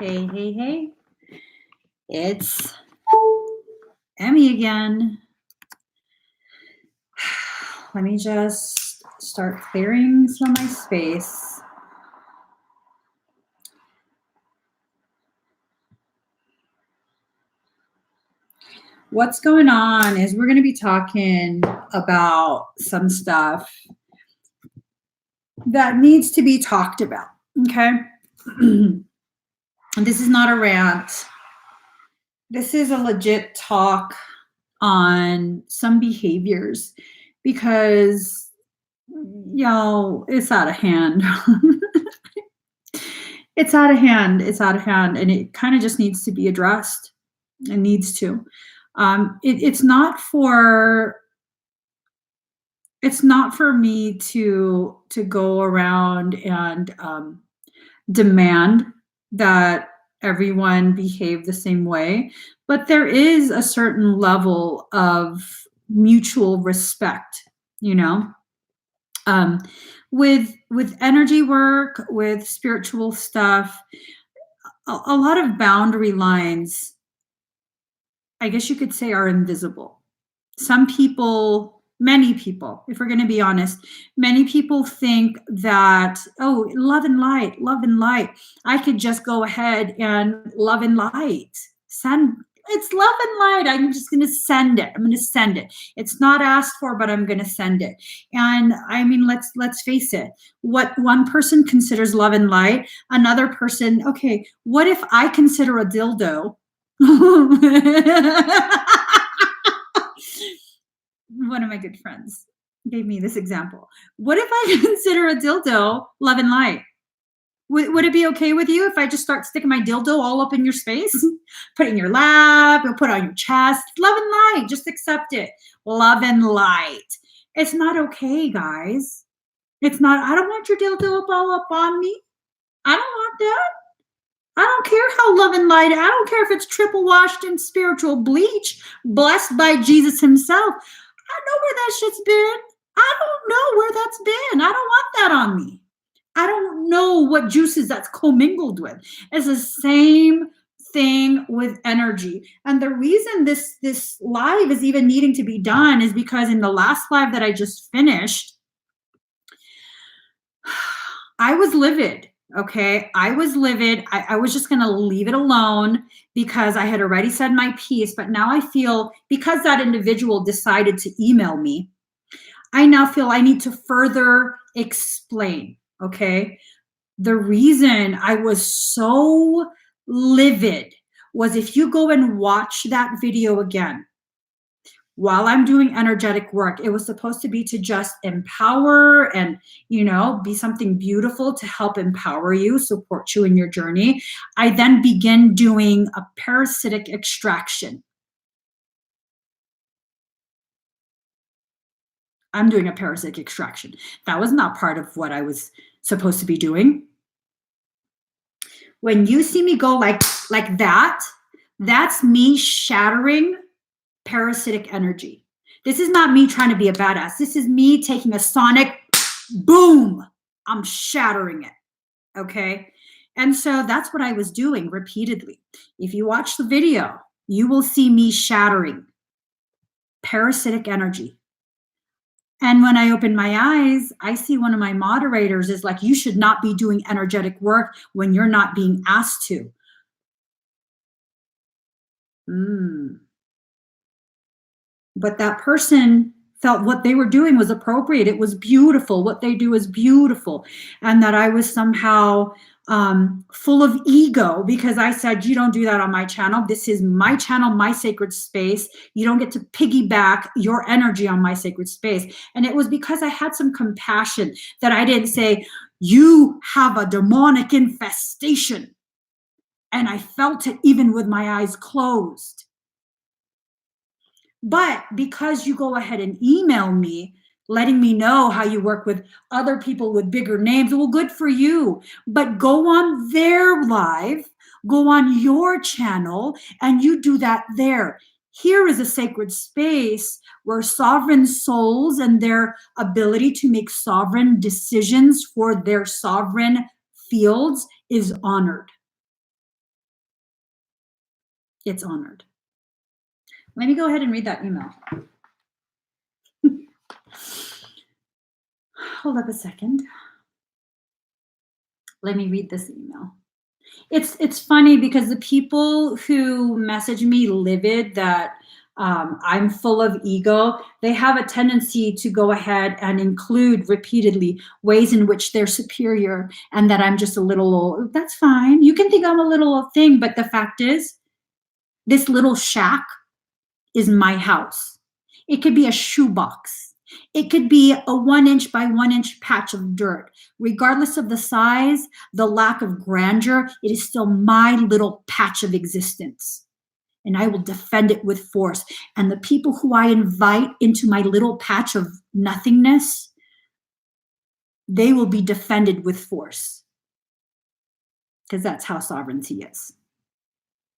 Hey, hey, hey. It's Emmy again. Let me just start clearing some of my space. What's going on is we're going to be talking about some stuff that needs to be talked about, okay? And this is not a rant. This is a legit talk on some behaviors because, it's out of hand. It's out of hand. It's out of hand. And it kind of just needs to be addressed. It needs to. It's not for me to go around and demand that everyone behave the same way, but there is a certain level of mutual respect, with energy work, with spiritual stuff. A lot of boundary lines, I guess you could say, are invisible. Some people, many people, if we're going to be honest, many people think that, oh, love and light, I could just go ahead and love and light. It's love and light. I'm just going to send it. I'm going to send it. It's not asked for, but I'm going to send it. And I mean, let's face it. What one person considers love and light, another person, okay, what if I consider a dildo? One of my good friends gave me this example. What if I consider a dildo love and light? Would it be okay with you if I just start sticking my dildo all up in your space? Put it in your lap, or put it on your chest. Love and light. Just accept it. Love and light. It's not okay, guys. It's not. I don't want your dildo all up on me. I don't want that. I don't care how love and light. I don't care if it's triple washed in spiritual bleach, blessed by Jesus himself. I know where that shit's been. I don't know where that's been. I don't want that on me. I don't know what juices that's commingled with. It's the same thing with energy. And the reason this live is even needing to be done is because in the last live that I just finished, I was livid. Okay, I was livid. I was just going to leave it alone because I had already said my piece. But now I feel, because that individual decided to email me, I now feel I need to further explain. Okay, the reason I was so livid was, if you go and watch that video again, while I'm doing energetic work, it was supposed to be to just empower and, be something beautiful to help empower you, support you in your journey. I then begin doing a parasitic extraction. I'm doing a parasitic extraction. That was not part of what I was supposed to be doing. When you see me go like that, that's me shattering parasitic energy. This is not me trying to be a badass. This is me taking a sonic boom. I'm shattering it. Okay. And so that's what I was doing repeatedly. If you watch the video, you will see me shattering parasitic energy. And when I open my eyes, I see one of my moderators is like, you should not be doing energetic work when you're not being asked to. But that person felt what they were doing was appropriate. It was beautiful. What they do is beautiful. And that I was somehow full of ego because I said, you don't do that on my channel. This is my channel, my sacred space. You don't get to piggyback your energy on my sacred space. And it was because I had some compassion that I didn't say, you have a demonic infestation. And I felt it even with my eyes closed. But because you go ahead and email me, letting me know how you work with other people with bigger names, well, good for you. But go on their live, go on your channel, and you do that there. Here is a sacred space where sovereign souls and their ability to make sovereign decisions for their sovereign fields is honored. it's honored. Let me go ahead and read that email. Hold up a second. Let me read this email. It's funny because the people who message me livid that I'm full of ego, they have a tendency to go ahead and include repeatedly ways in which they're superior and that I'm just a little, that's fine. You can think I'm a little thing, but the fact is, this little shack is my house. It could be a shoebox. It could be a 1 inch by 1 inch patch of dirt. Regardless of the size, the lack of grandeur, it is still my little patch of existence. And I will defend it with force. And the people who I invite into my little patch of nothingness, they will be defended with force. Because that's how sovereignty is,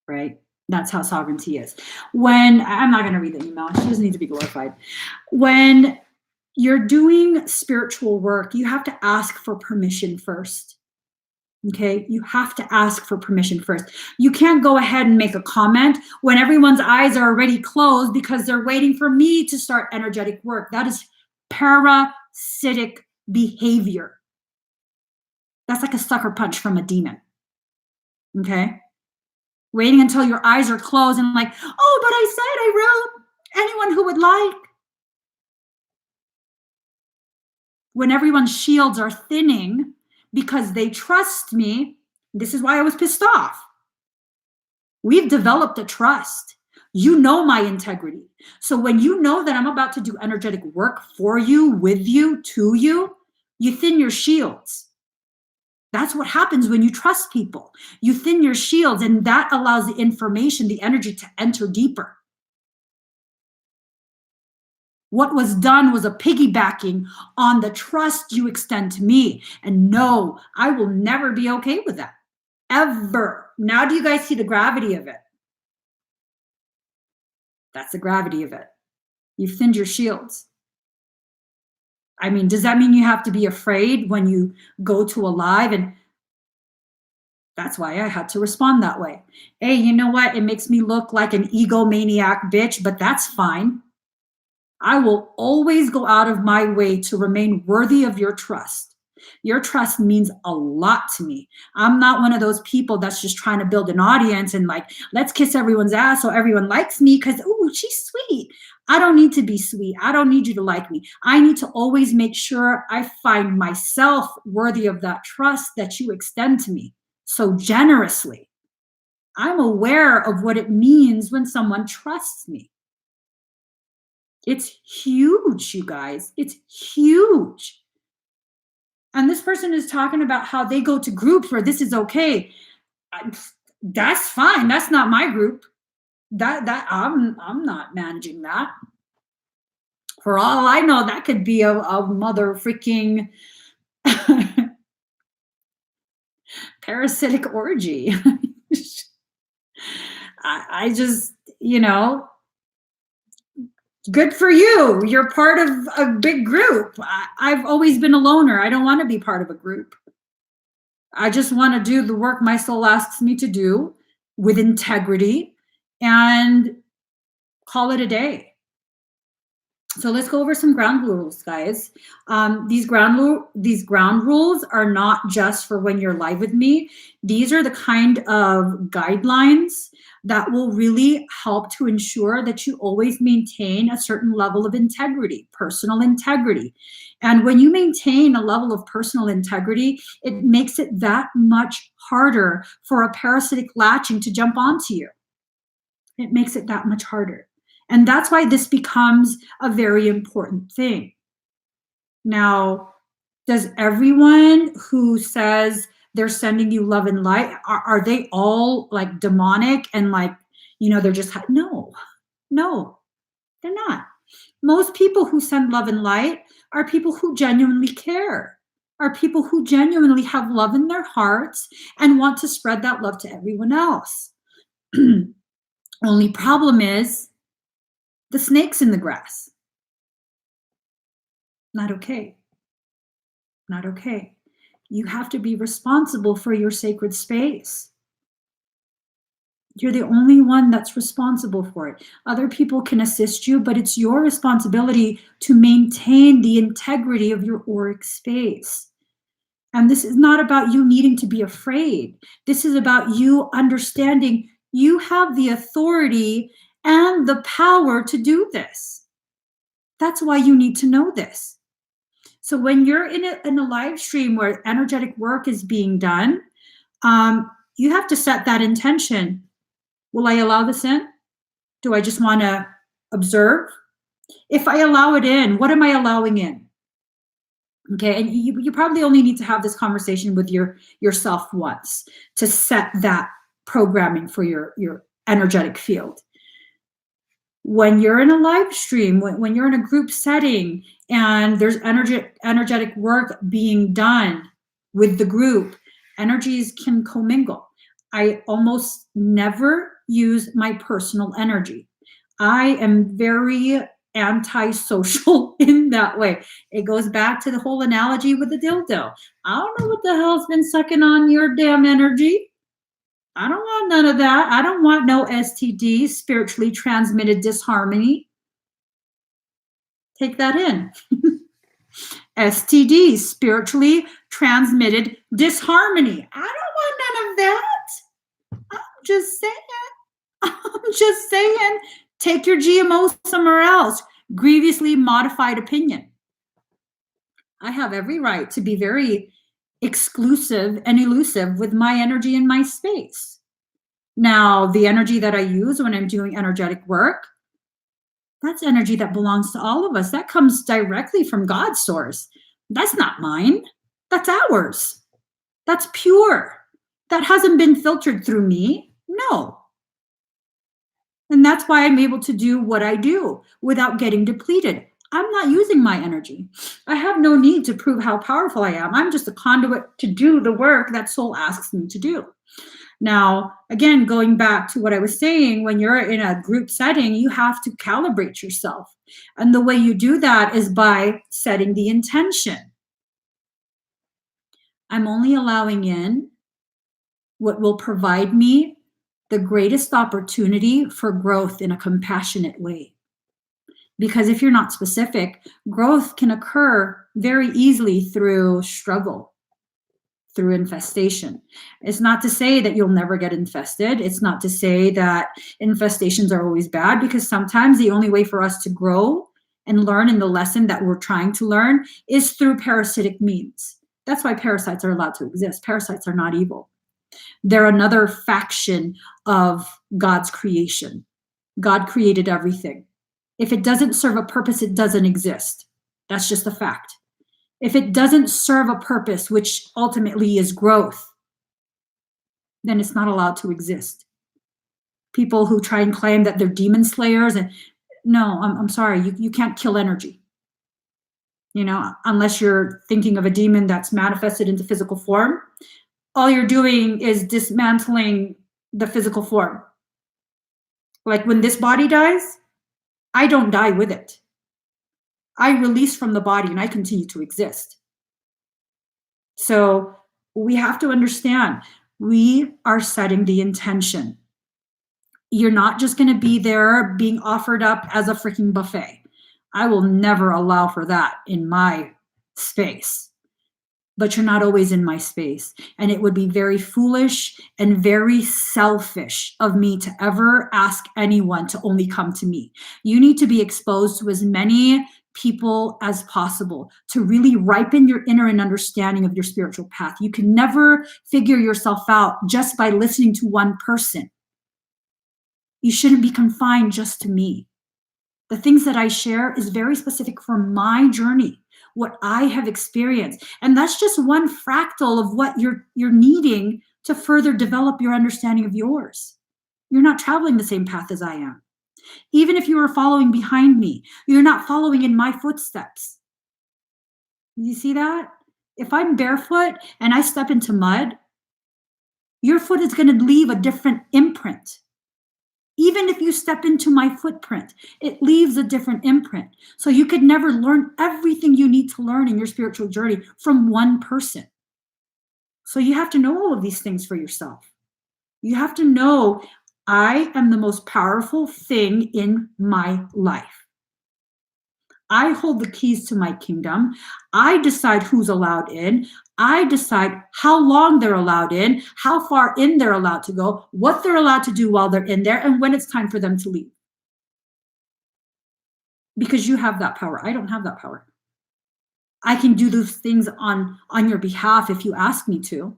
right? That's how sovereignty is. When, I'm not going to read the email. She doesn't need to be glorified. When you're doing spiritual work, you have to ask for permission first. Okay, you have to ask for permission first. You can't go ahead and make a comment when everyone's eyes are already closed because they're waiting for me to start energetic work. That is parasitic behavior. That's like a sucker punch from a demon. Okay, waiting until your eyes are closed and like, oh, but I said I wrote anyone who would like. When everyone's shields are thinning because they trust me, this is why I was pissed off. We've developed a trust. You know my integrity. So when you know that I'm about to do energetic work for you, with you, to you, you thin your shields. That's what happens when you trust people. You thin your shields, and that allows the information, the energy to enter deeper. What was done was a piggybacking on the trust you extend to me. And no, I will never be okay with that. Ever. Now, do you guys see the gravity of it? That's the gravity of it. You've thinned your shields. I mean, does that mean you have to be afraid when you go to a live? And that's why I had to respond that way. Hey, you know what? It makes me look like an egomaniac bitch, but that's fine. I will always go out of my way to remain worthy of your trust. Your trust means a lot to me. I'm not one of those people that's just trying to build an audience and like, let's kiss everyone's ass so everyone likes me because, oh, she's sweet. I don't need to be sweet. I don't need you to like me. I need to always make sure I find myself worthy of that trust that you extend to me so generously. I'm aware of what it means when someone trusts me. It's huge, you guys. It's huge. And this person is talking about how they go to groups where this is okay. That's fine. That's not my group. That I'm not managing that. For all I know, that could be a mother freaking parasitic orgy. I just, good for you. You're part of a big group. I've always been a loner. I don't want to be part of a group. I just want to do the work my soul asks me to do with integrity and call it a day. So let's go over some ground rules, guys. These ground rules are not just for when you're live with me. These are the kind of guidelines that will really help to ensure that you always maintain a certain level of integrity, personal integrity. And when you maintain a level of personal integrity, it makes it that much harder for a parasitic latching to jump onto you. It makes it that much harder. And that's why this becomes a very important thing. Now, does everyone who says they're sending you love and light, are they all like demonic and like, they're just, no, they're not. Most people who send love and light are people who genuinely care, are people who genuinely have love in their hearts and want to spread that love to everyone else. Only problem is, the snakes in the grass. Not okay. Not okay. You have to be responsible for your sacred space. You're the only one that's responsible for it. Other people can assist you, but it's your responsibility to maintain the integrity of your auric space. And this is not about you needing to be afraid. This is about you understanding you have the authority and the power to do this. That's why you need to know this. So when you're in a live stream where energetic work is being done, you have to set that intention. Will I allow this in? Do I just want to observe? If I allow it in, what am I allowing in? Okay, and you probably only need to have this conversation with yourself once to set that programming for your energetic field. When you're in a live stream, when you're in a group setting and there's energetic work being done with the group, energies can commingle. I almost never use my personal energy. I am very antisocial in that way. It goes back to the whole analogy with the dildo. I don't know what the hell's been sucking on your damn energy. I don't want none of that. I don't want no STD, spiritually transmitted disharmony. Take that in. STD, spiritually transmitted disharmony. I don't want none of that. I'm just saying. Take your GMO somewhere else. Grievously modified opinion. I have every right to be very exclusive and elusive with my energy in my space. Now, the energy that I use when I'm doing energetic work, that's energy that belongs to all of us. That comes directly from God's source. That's not mine. That's ours. That's pure. That hasn't been filtered through me. No. And that's why I'm able to do what I do without getting depleted. I'm not using my energy. I have no need to prove how powerful I am. I'm just a conduit to do the work that soul asks me to do. Now, again, going back to what I was saying, when you're in a group setting, you have to calibrate yourself. And the way you do that is by setting the intention. I'm only allowing in what will provide me the greatest opportunity for growth in a compassionate way. Because if you're not specific, growth can occur very easily through struggle, through infestation. It's not to say that you'll never get infested. It's not to say that infestations are always bad, because sometimes the only way for us to grow and learn in the lesson that we're trying to learn is through parasitic means. That's why parasites are allowed to exist. Parasites are not evil. They're another faction of God's creation. God created everything. If it doesn't serve a purpose, it doesn't exist. That's just a fact. If it doesn't serve a purpose, which ultimately is growth, then it's not allowed to exist. People who try and claim that they're demon slayers, and no, I'm sorry, you can't kill energy. You know, unless you're thinking of a demon that's manifested into physical form, all you're doing is dismantling the physical form. Like when this body dies, I don't die with it. I release from the body and I continue to exist. So we have to understand, we are setting the intention. You're not just going to be there being offered up as a freaking buffet. I will never allow for that in my space. But you're not always in my space. And it would be very foolish and very selfish of me to ever ask anyone to only come to me. You need to be exposed to as many people as possible to really ripen your inner and understanding of your spiritual path. You can never figure yourself out just by listening to one person. You shouldn't be confined just to me. The things that I share is very specific for my journey, what I have experienced. And that's just one fractal of what you're needing to further develop your understanding of yours. You're not traveling the same path as I am. Even if you are following behind me, you're not following in my footsteps. You see that? If I'm barefoot and I step into mud, your foot is going to leave a different imprint. Even if you step into my footprint, it leaves a different imprint. So you could never learn everything you need to learn in your spiritual journey from one person. So you have to know all of these things for yourself. You have to know I am the most powerful thing in my life. I hold the keys to my kingdom. I decide who's allowed in. I decide how long they're allowed in, how far in they're allowed to go, what they're allowed to do while they're in there, and when it's time for them to leave. Because you have that power. I don't have that power. I can do those things on your behalf if you ask me to.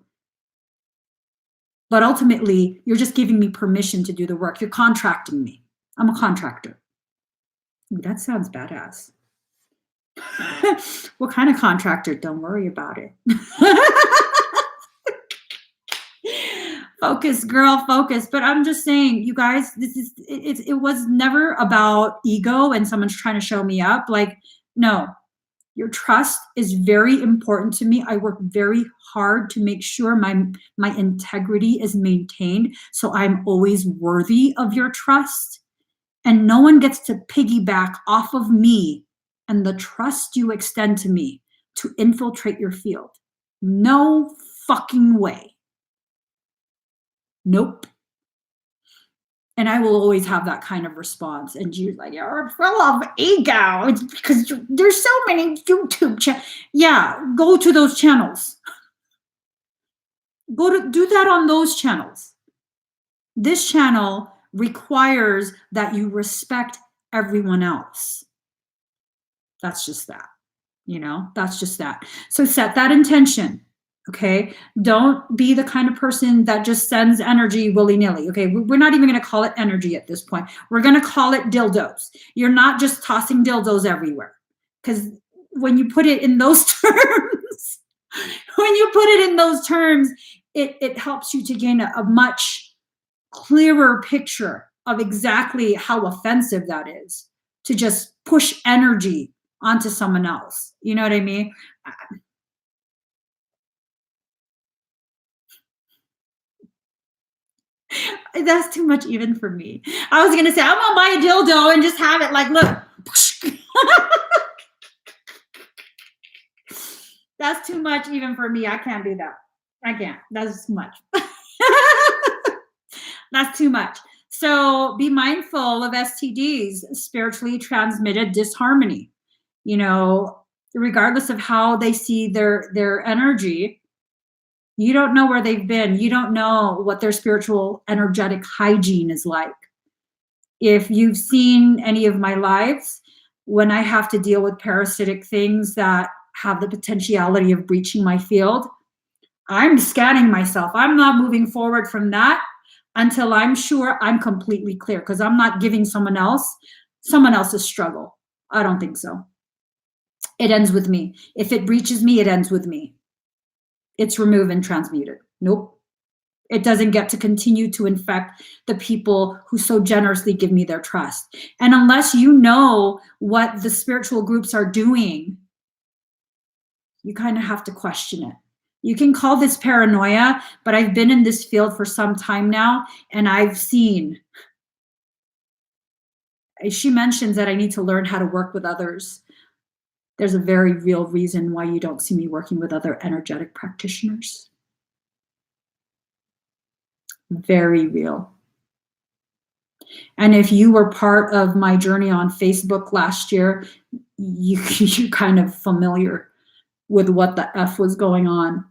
But ultimately, you're just giving me permission to do the work. You're contracting me. I'm a contractor. Ooh, that sounds badass. What kind of contractor? Don't worry about it. Focus, girl, focus. But I'm just saying, you guys, it was never about ego and someone's trying to show me up. Like, no, your trust is very important to me. I work very hard to make sure my integrity is maintained, so I'm always worthy of your trust. And no one gets to piggyback off of me and the trust you extend to me to infiltrate your field. No fucking way. Nope. And I will always have that kind of response. And you're like, you're full of ego. It's because there's so many YouTube channels. Yeah, go to those channels. Do that on those channels. This channel requires that you respect everyone else. That's just that, that's just that. So set that intention. Okay. Don't be the kind of person that just sends energy willy-nilly. Okay. We're not even going to call it energy at this point. We're going to call it dildos. You're not just tossing dildos everywhere. Because when you put it in those terms, it helps you to gain a much clearer picture of exactly how offensive that is to just push energy onto someone else. You know what I mean? That's too much even for me. I was gonna say I'm gonna buy a dildo and just have it like, look. That's too much even for me. I can't do that. I can't. That's too much. That's too much. So be mindful of STDs, spiritually transmitted disharmony. Regardless of how they see their energy, you don't know where they've been. You don't know what their spiritual energetic hygiene is like. If you've seen any of my lives, when I have to deal with parasitic things that have the potentiality of breaching my field, I'm scanning myself. I'm not moving forward from that until I'm sure I'm completely clear, because I'm not giving someone else's struggle. I don't think so. It ends with me. If it breaches me, it ends with me. It's removed and transmuted. Nope. It doesn't get to continue to infect the people who so generously give me their trust. And unless you know what the spiritual groups are doing, you kind of have to question it. You can call this paranoia, but I've been in this field for some time now, and I've seen. She mentions that I need to learn how to work with others. There's a very real reason why you don't see me working with other energetic practitioners. Very real. And if you were part of my journey on Facebook last year, you're kind of familiar with what the F was going on.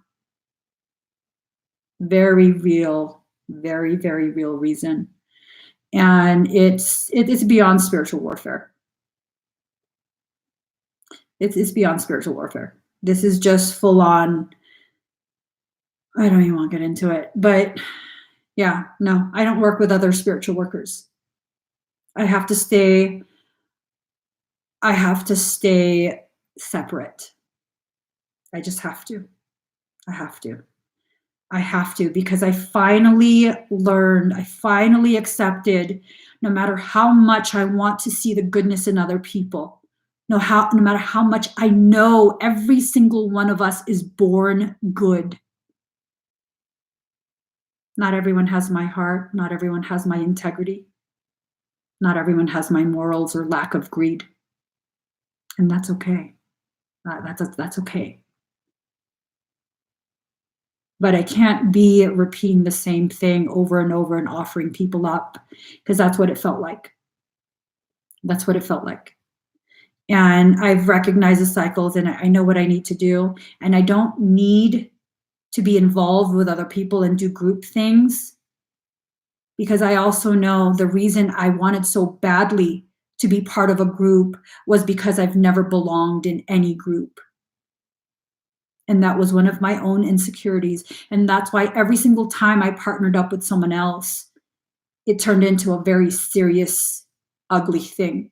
Very real, very, very real reason. And it's beyond spiritual warfare. It's beyond spiritual warfare. This is just full on. I don't even want to get into it, but yeah, no, I don't work with other spiritual workers. I have to stay separate. I just have to. I have to, because I finally learned, I finally accepted, no matter how much I want to see the goodness in other people, no matter how much I know every single one of us is born good. Not everyone has my heart. Not everyone has my integrity. Not everyone has my morals or lack of greed. And that's okay. That's okay. but I can't be repeating the same thing over and over and offering people up, because that's what it felt like. That's what it felt like. And I've recognized the cycles, and I know what I need to do. And I don't need to be involved with other people and do group things, because I also know the reason I wanted so badly to be part of a group was because I've never belonged in any group. And that was one of my own insecurities. And that's why every single time I partnered up with someone else, it turned into a very serious, ugly thing.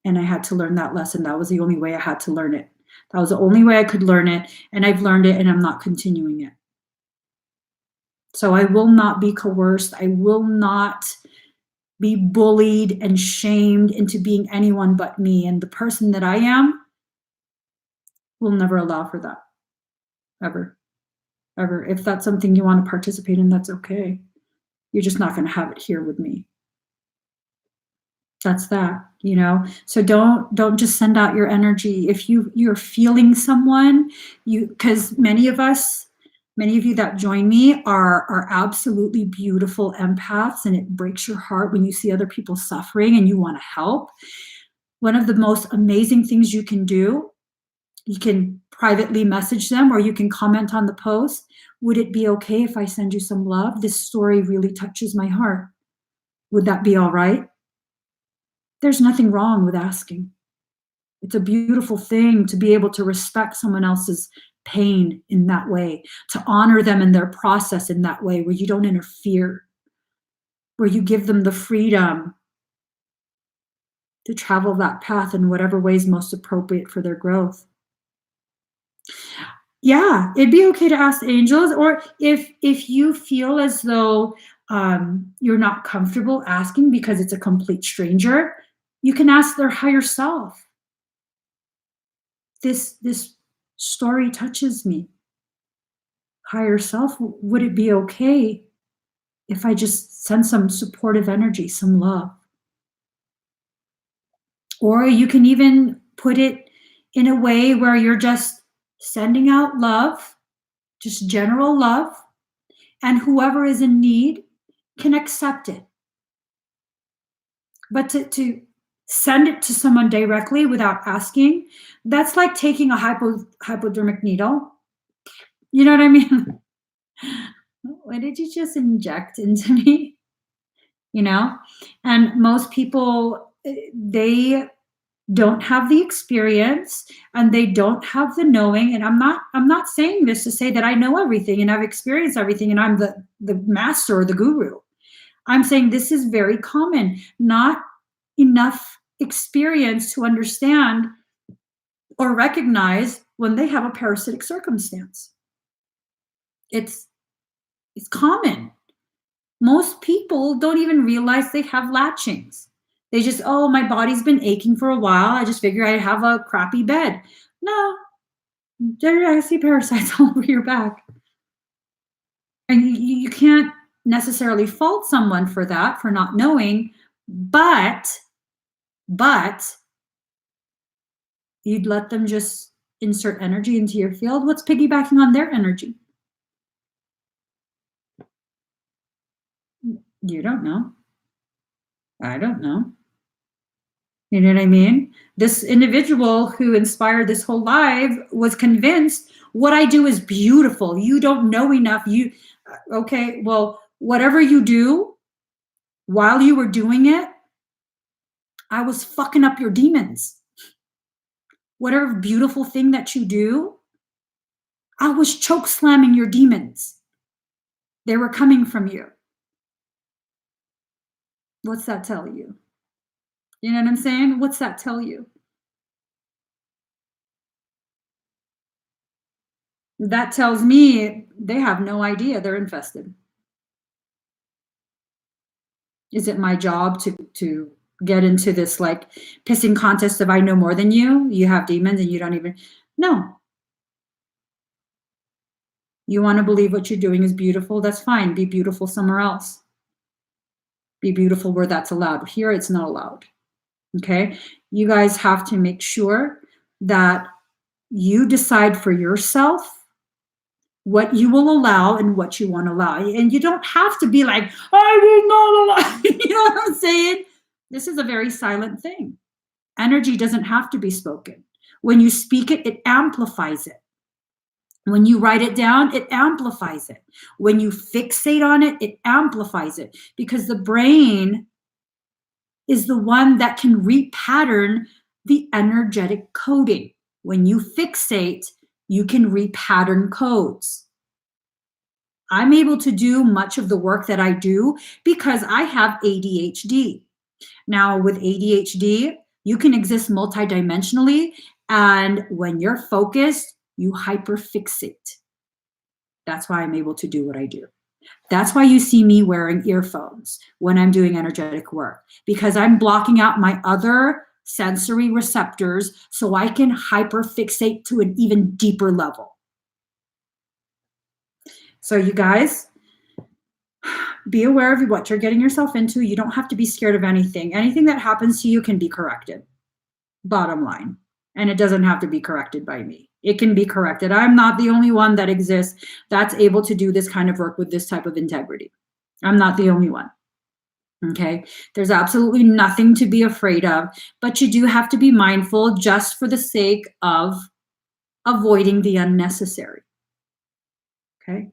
And I had to learn that lesson. That was the only way I had to learn it. That was the only way I could learn it. And I've learned it, and I'm not continuing it. So I will not be coerced. I will not be bullied and shamed into being anyone but me. And the person that I am will never allow for that. Ever. Ever. If that's something you want to participate in, that's okay. You're just not going to have it here with me. That's that, you know. So don't just send out your energy. If you're feeling someone, because many of you that join me are absolutely beautiful empaths, and it breaks your heart when you see other people suffering and you want to help. One of the most amazing things you can do, you can privately message them, or you can comment on the post. Would it be okay if I send you some love? This story really touches my heart. Would that be all right? There's nothing wrong with asking. It's a beautiful thing to be able to respect someone else's pain in that way, to honor them in their process in that way, where you don't interfere, where you give them the freedom to travel that path in whatever way is most appropriate for their growth. Yeah, it'd be okay to ask angels, or if you feel as though you're not comfortable asking because it's a complete stranger, you can ask their higher self. This story touches me. Higher self, would it be okay if I just send some supportive energy, some love? Or you can even put it in a way where you're just sending out love, just general love, and whoever is in need can accept it. But to send it to someone directly without asking, that's like taking a hypodermic needle. You know what I mean? What did you just inject into me? You know? And most people, they don't have the experience, and they don't have the knowing. And I'm not saying this to say that I know everything and I've experienced everything and I'm the master or the guru. I'm saying this is very common. Not enough experience to understand or recognize when they have a parasitic circumstance. It's common. Most people don't even realize they have latchings. They just, oh, my body's been aching for a while. I just figure I'd have a crappy bed. No, I see parasites all over your back. And you can't necessarily fault someone for that, for not knowing, but you'd let them just insert energy into your field. What's piggybacking on their energy? You don't know. I don't know. You know what I mean? This individual who inspired this whole live was convinced what I do is beautiful. You don't know enough. Okay, well, whatever you do, while you were doing it, I was fucking up your demons. Whatever beautiful thing that you do, I was choke slamming your demons. They were coming from you. What's that tell you? You know what I'm saying? What's that tell you? That tells me they have no idea they're infested. Is it my job to get into this like pissing contest of I know more than you? You have demons and you don't even. No. You want to believe what you're doing is beautiful? That's fine. Be beautiful somewhere else. Be beautiful where that's allowed. Here, it's not allowed. Okay? You guys have to make sure that you decide for yourself what you will allow and what you won't allow. And you don't have to be like, I will not allow. You know what I'm saying? This is a very silent thing. Energy doesn't have to be spoken. When you speak it, it amplifies it. When you write it down, it amplifies it. When you fixate on it, it amplifies it, because the brain is the one that can repattern the energetic coding. When you fixate, you can repattern codes. I'm able to do much of the work that I do because I have ADHD. Now, with ADHD, you can exist multidimensionally, and when you're focused, you hyperfixate. That's why I'm able to do what I do. That's why you see me wearing earphones when I'm doing energetic work, because I'm blocking out my other sensory receptors so I can hyperfixate to an even deeper level. So you guys, be aware of what you're getting yourself into. You don't have to be scared of anything. Anything that happens to you can be corrected, bottom line. And it doesn't have to be corrected by me. It can be corrected. I'm not the only one that exists that's able to do this kind of work with this type of integrity. I'm not the only one. Okay, there's absolutely nothing to be afraid of, but you do have to be mindful just for the sake of avoiding the unnecessary. Okay,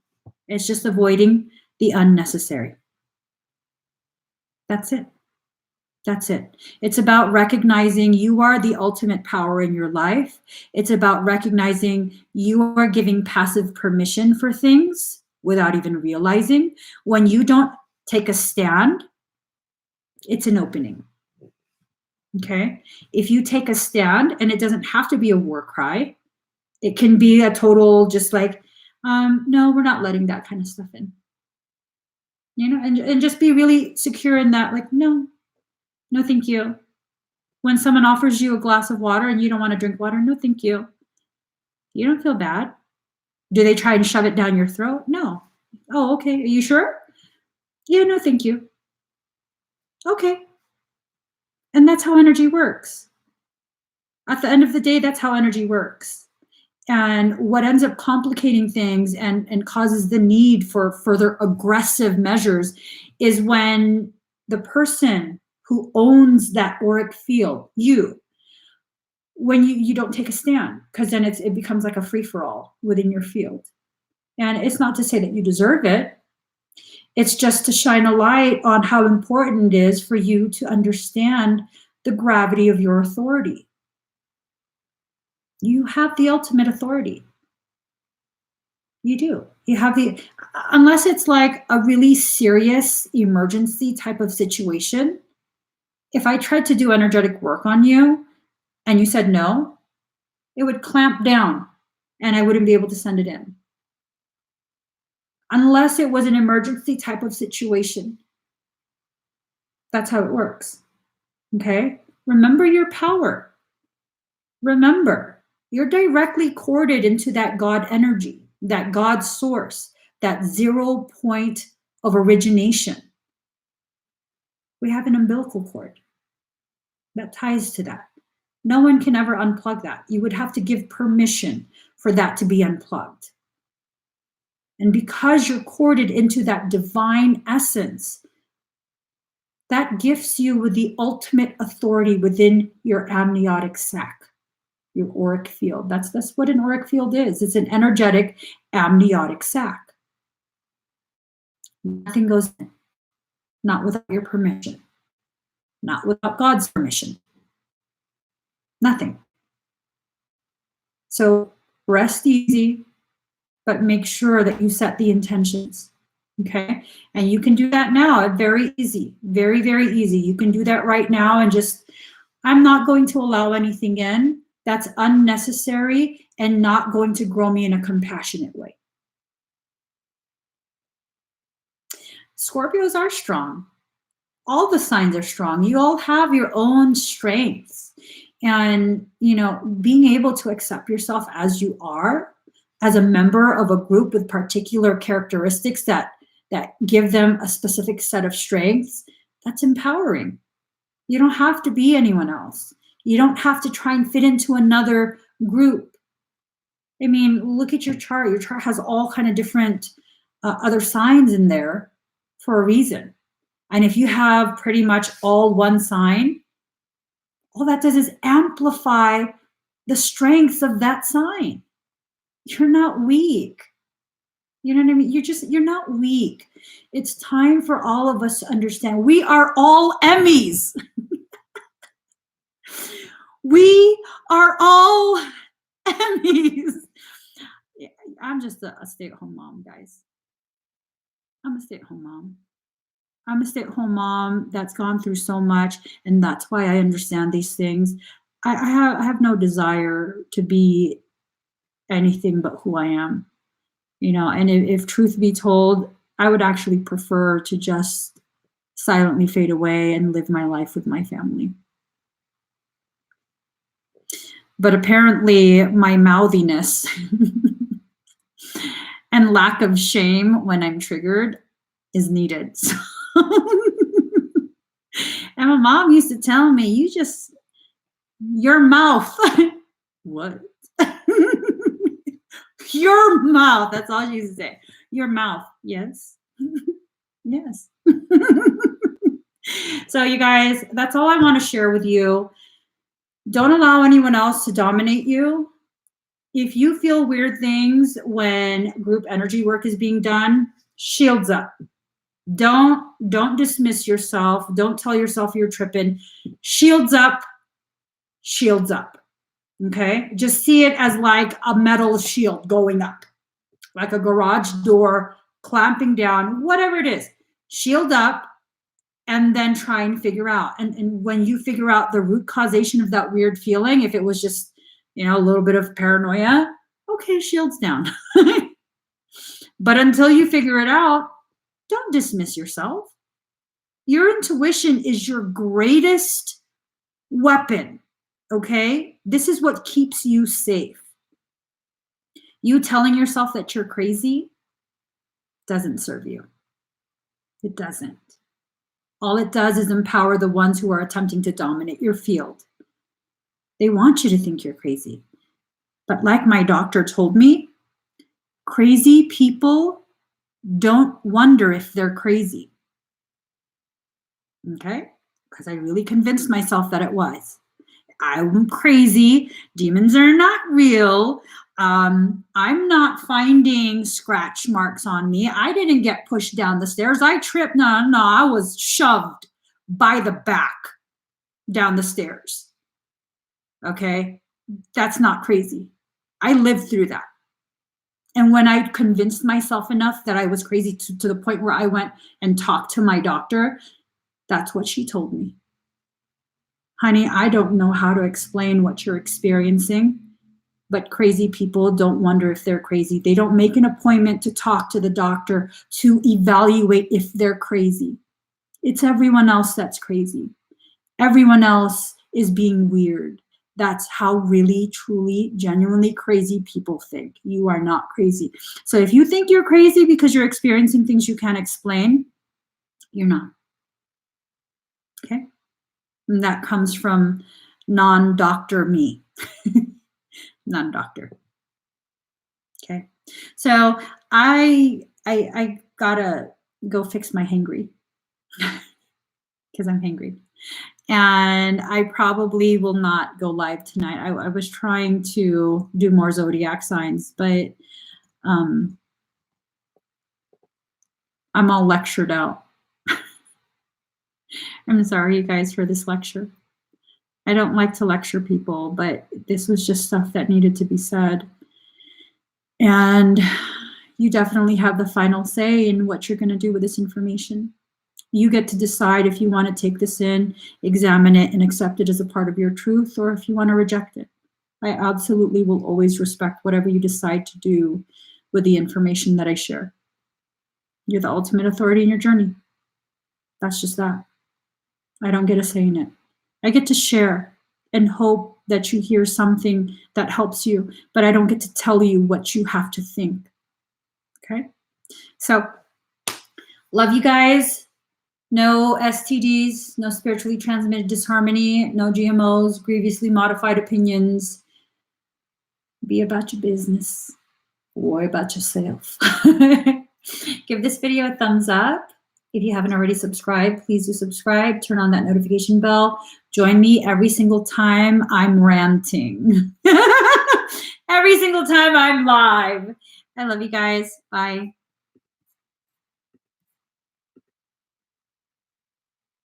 it's just avoiding the unnecessary. That's it. That's it. It's about recognizing you are the ultimate power in your life. It's about recognizing you are giving passive permission for things without even realizing. When you don't take a stand, it's an opening. Okay? If you take a stand, and it doesn't have to be a war cry, it can be a total just like, no, we're not letting that kind of stuff in. You know, and just be really secure in that, like, no, thank you. When someone offers you a glass of water and you don't want to drink water, no, thank you. You don't feel bad. Do they try and shove it down your throat? No. Oh, okay. Are you sure? Yeah, no, thank you. Okay. And that's how energy works. At the end of the day, that's how energy works. And what ends up complicating things and causes the need for further aggressive measures is when the person who owns that auric field, when you don't take a stand, because then it becomes like a free-for-all within your field. And it's not to say that you deserve it. It's just to shine a light on how important it is for you to understand the gravity of your authority. You have the ultimate authority. You do. You have unless it's like a really serious emergency type of situation. If I tried to do energetic work on you and you said no, it would clamp down and I wouldn't be able to send it in. Unless it was an emergency type of situation. That's how it works. Okay? Remember your power. Remember, you're directly corded into that God energy, that God source, that 0 point of origination. We have an umbilical cord that ties to that. No one can ever unplug that. You would have to give permission for that to be unplugged. And because you're corded into that divine essence, that gifts you with the ultimate authority within your amniotic sac, your auric field. That's what an auric field is. It's an energetic amniotic sac. Nothing goes in, not without your permission, not without God's permission. Nothing. So rest easy, but make sure that you set the intentions. Okay? And you can do that now. Very easy. Very, very easy. You can do that right now and just, I'm not going to allow anything in that's unnecessary and not going to grow me in a compassionate way. Scorpios are strong. All the signs are strong. You all have your own strengths. And, being able to accept yourself as you are, as a member of a group with particular characteristics that give them a specific set of strengths, that's empowering. You don't have to be anyone else. You don't have to try and fit into another group. I mean, look at your chart. Your chart has all kind of different other signs in there for a reason. And if you have pretty much all one sign, all that does is amplify the strengths of that sign. You're not weak. You know what I mean? You're not weak. It's time for all of us to understand we are all Emmys. We are all Emmys. I'm just a stay-at-home mom, guys. I'm a stay-at-home mom. I'm a stay-at-home mom that's gone through so much, and that's why I understand these things. I have no desire to be anything but who I am, you know. And if truth be told, I would actually prefer to just silently fade away and live my life with my family. But apparently, my mouthiness and lack of shame when I'm triggered is needed. So and my mom used to tell me, your mouth. What? Your mouth. That's all she used to say. Your mouth. Yes. Yes. So, you guys, that's all I want to share with you. Don't allow anyone else to dominate you. If you feel weird things when group energy work is being done, shields up. Don't dismiss yourself. Don't tell yourself you're tripping. Shields up. Shields up. Okay? Just see it as like a metal shield going up, like a garage door clamping down, whatever it is. Shield up and then try and figure out. And when you figure out the root causation of that weird feeling, if it was just, you know, a little bit of paranoia, okay, shields down. But until you figure it out, don't dismiss yourself. Your intuition is your greatest weapon, okay? This is what keeps you safe. You telling yourself that you're crazy doesn't serve you. It doesn't. All it does is empower the ones who are attempting to dominate your field. They want you to think you're crazy. But like my doctor told me, crazy people don't wonder if they're crazy. Okay? Because I really convinced myself that it was. I'm crazy. Demons are not real. I'm not finding scratch marks on me. I didn't get pushed down the stairs. I tripped. No, I was shoved by the back down the stairs. Okay? That's not crazy. I lived through that. And when I convinced myself enough that I was crazy to the point where I went and talked to my doctor, that's what she told me. Honey, I don't know how to explain what you're experiencing, but crazy people don't wonder if they're crazy. They don't make an appointment to talk to the doctor to evaluate if they're crazy. It's everyone else that's crazy. Everyone else is being weird. That's how really, truly, genuinely crazy people think. You are not crazy. So if you think you're crazy because you're experiencing things you can't explain, you're not. Okay? And that comes from non-doctor me. Non-doctor. Okay. So I gotta go fix my hangry because I'm hangry. And I probably will not go live tonight. I was trying to do more zodiac signs, but I'm all lectured out. I'm sorry, you guys, for this lecture. I don't like to lecture people, but this was just stuff that needed to be said. And you definitely have the final say in what you're going to do with this information. You get to decide if you want to take this in, examine it, and accept it as a part of your truth, or if you want to reject it. I absolutely will always respect whatever you decide to do with the information that I share. You're the ultimate authority in your journey. That's just that. I don't get a say in it. I get to share and hope that you hear something that helps you, but I don't get to tell you what you have to think. Okay? So, love you guys. No STDs, no spiritually transmitted disharmony, no GMOs, grievously modified opinions, Be about your business. Worry about yourself. Give this video a thumbs up. If you haven't already subscribed, please do subscribe. Turn on that notification bell. Join me every single time I'm ranting. Every single time I'm live. I love you guys. Bye.